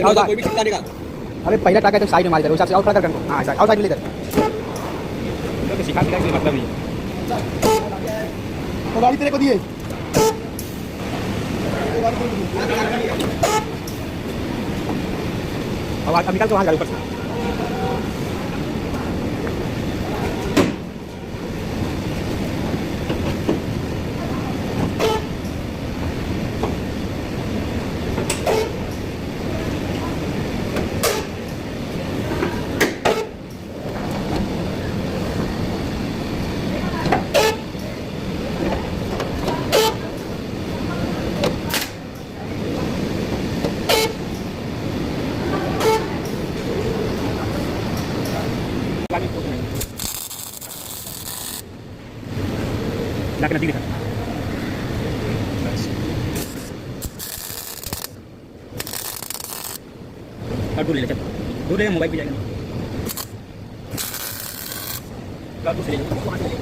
दिखाओ तो कोई भी चिपका देगा। अरे पहला टाका तो साइड में मार इधर, उस हिसाब से और खड़ा कर कर हां साइड, और साइड में ले इधर। तो सिखा के कोई मतलब नहीं है। तो गाड़ी तेरे को दिए अब निकाल के वहां गाड़ी ऊपर से। लाके नजदीक दिखा। और दूर ले चल, दूर ले मोबाइल पे जाएगा। दूर से ले वहाँ से ले।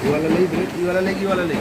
ये वाला ले, ये वाला ले, ये वाला ले।